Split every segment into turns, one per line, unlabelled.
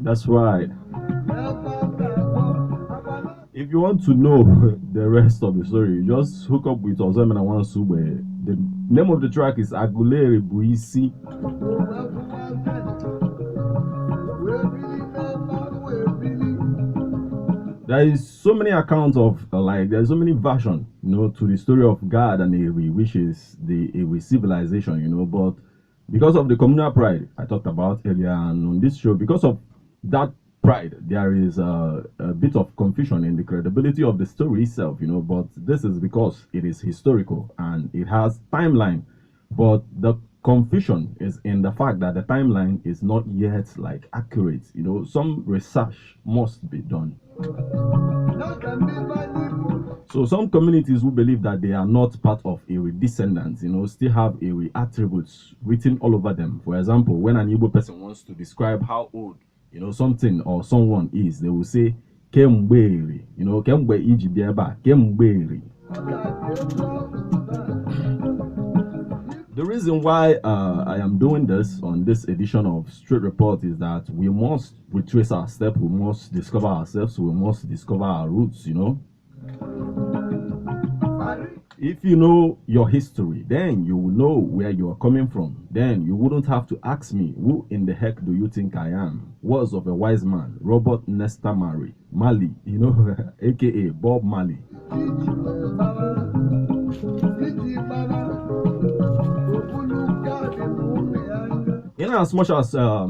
That's right. If you want to know the rest of the story, just hook up with Ozemena Wansube. The name of the track is Aguleri Buisi. There is so many accounts of there's so many versions, to the story of God and Ewe, which is the Ewe civilization, but because of the communal pride I talked about earlier and on this show, because of that pride, there is a bit of confusion in the credibility of the story itself, but this is because it is historical and it has timeline, but the confusion is in the fact that the timeline is not yet accurate. Some research must be done. So some communities who believe that they are not part of Ewe descendants, still have Ewe attributes written all over them. For example, when an Igbo person wants to describe how old something or someone is, they will say Kemberi, Kembe Ijibieba, Kemberi. The reason why I am doing this on this edition of Street Report is that we must retrace our steps, we must discover ourselves, we must discover our roots, If you know your history, then you will know where you are coming from. Then you wouldn't have to ask me, who in the heck do you think I am? Words of a wise man, Robert Nesta Murray. Marley, you know, aka Bob Marley. In as much as a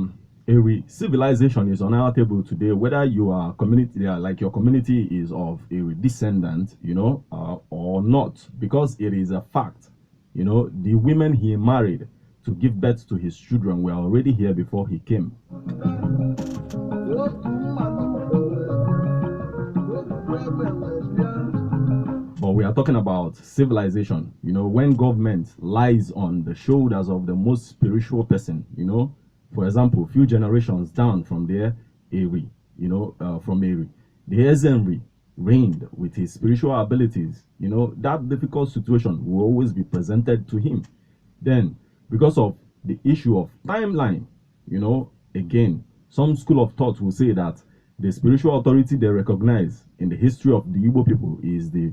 civilization is on our table today, whether you are community, like your community is of a descendant, you know, or not, because it is a fact, you know, the women he married to give birth to his children were already here before he came. But we are talking about civilization, you know, when government lies on the shoulders of the most spiritual person, you know, for example, few generations down from there, Eri, you know, from Eri, the Ezenri reigned with his spiritual abilities, you know, that difficult situation will always be presented to him. Then, because of the issue of timeline, you know, again, some school of thought will say that the spiritual authority they recognize in the history of the Igbo people is the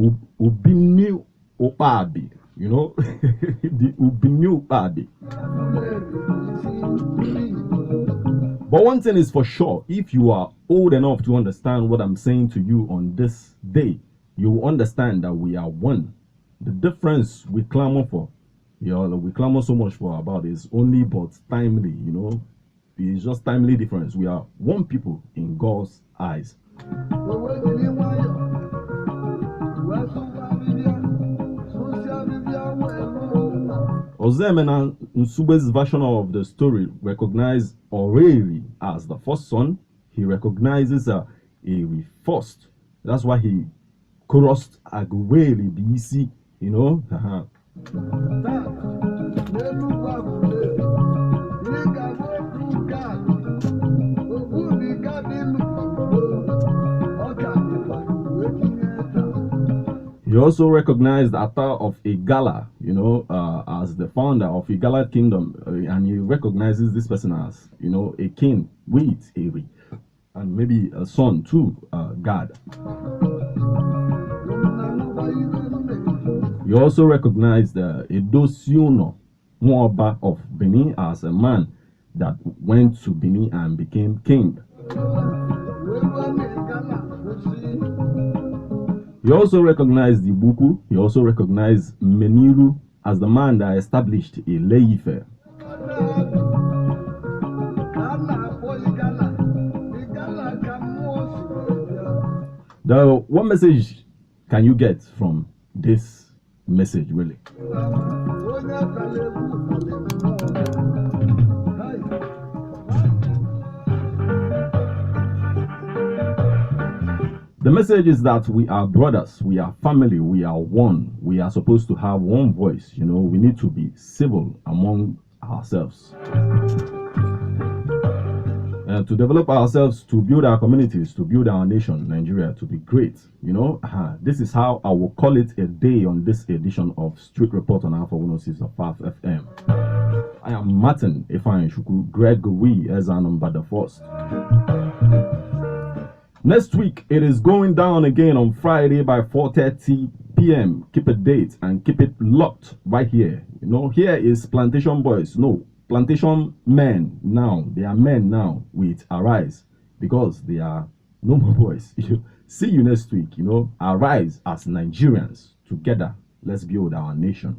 Ubini Opabi, you know, the Ubini Opabi. But one thing is for sure, if you are old enough to understand what I'm saying to you on this day, you will understand that we are one. The difference we clamor for, you know, we clamor so much for about is only but timely, you know. It's just timely difference. We are one people in God's eyes. Ozemena Nsube's version of the story recognized Oreri as the first son. He recognizes Eri first. That's why he chorused Agweli BC, you know. He also recognized Ata of Igala, you know, as the founder of Igala Kingdom, and he recognizes this person as, you know, a king with Eri, and maybe a son to God. He also recognized Edosiono Moaba of Benin as a man that went to Benin and became king. He also recognized Ibuku. He also recognized Meniru as the man that established Ile-Ife. What message can you get from this message, really? The message is that we are brothers, we are family, we are one. We are supposed to have one voice, you know. We need to be civil among ourselves. To develop ourselves, to build our communities, to build our nation, Nigeria, to be great, you know. This is how I will call it a day on this edition of Street Report on Alpha 106 of 5 FM. I am Martin Ifeanyi Shuku, Gregory Ezanumba the First. Next week, it is going down again on Friday by 4:30 p.m. Keep a date and keep it locked right here. You know, here is Plantation Boys. No, Plantation Men now. They are men now with Arise, because they are no more boys. See you next week. You know, arise as Nigerians. Together, let's build our nation.